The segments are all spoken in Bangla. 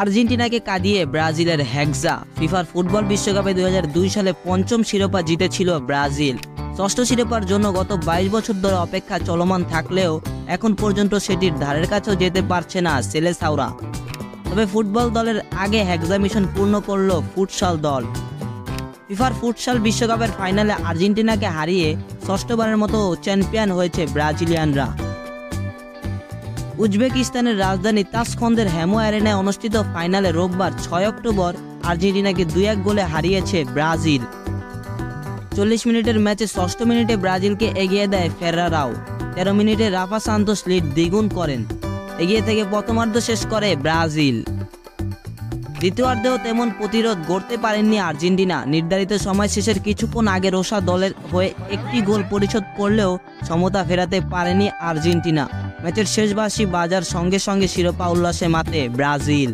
আর্জেন্টিনাকে কাঁদিয়ে ব্রাজিলের হেক্সা। ফিফার ফুটবল বিশ্বকাপে 2002 সালে পঞ্চম শিরোপা জিতেছিল ব্রাজিল। ষষ্ঠ শিরোপার জন্য গত 22 বছর ধরে অপেক্ষা চলমান থাকলেও এখন পর্যন্ত সেটির ধারের কাছেও যেতে পারছে না সেলেসাওরা। তবে ফুটবল দলের আগে হেক্সা মিশন পূর্ণ করল ফুটসাল দল। ফিফার ফুটসাল বিশ্বকাপের ফাইনালে আর্জেন্টিনাকে হারিয়ে ষষ্ঠবারের মতো চ্যাম্পিয়ন হয়েছে ব্রাজিলিয়ানরা। উজবেকিস্তানের রাজধানী তাশখন্দের হেমো অ্যারেনায় অনুষ্ঠিত ফাইনালে রোববার 6 অক্টোবর আর্জেন্টিনাকে 2-1 গোলে হারিয়েছে ব্রাজিল। 40 মিনিটের ম্যাচে ষষ্ঠ মিনিটে ব্রাজিলকে এগিয়ে দেয় ফেরারাও। 13 মিনিটে রাফা সান্তোস লিড দ্বিগুণ করেন। এগিয়ে থেকে প্রথমার্ধ শেষ করে ব্রাজিল। দ্বিতীয়ার্ধেও তেমন প্রতিরোধ গড়তে পারেননি আর্জেন্টিনা। নির্ধারিত সময় শেষের কিছুক্ষণ আগে রোসা দলের হয়ে একটি গোল পরিশোধ করলেও সমতা ফেরাতে পারেনি আর্জেন্টিনা। ম্যাচের শেষ বাঁশি বাজার সঙ্গে সঙ্গে শিরোপা উল্লাসে মাতে ব্রাজিল।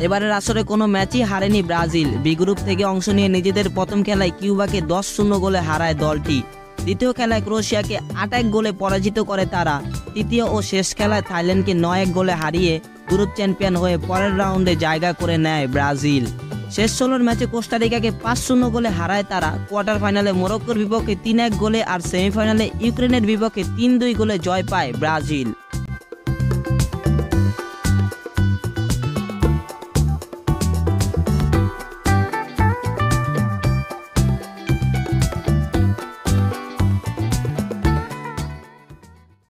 এবারের আসরে কোনো ম্যাচই হারেনি ব্রাজিল। বি গ্রুপ থেকে অংশ নিয়ে নিজেদের প্রথম খেলায় কিউবাকে 10-0 গোলে হারায় দলটি। দ্বিতীয় খেলায় ক্রোয়েশিয়াকে 8-1 গোলে পরাজিত করে তারা। তৃতীয় ও শেষ খেলায় থাইল্যান্ডকে 9-1 গোলে হারিয়ে গ্রুপ চ্যাম্পিয়ন হয়ে পরের রাউন্ডে জায়গা করে নেয় ব্রাজিল। শেষ 16 ম্যাচে কোস্টারিকাকে 5-0 গোলে হারায় তারা। কোয়ার্টার ফাইনালে মরক্কোর বিপক্ষে 3-1 গোলে আর সেমিফাইনালে ইউক্রেনের বিপক্ষে 3-2 গোলে জয় পায় ব্রাজিল।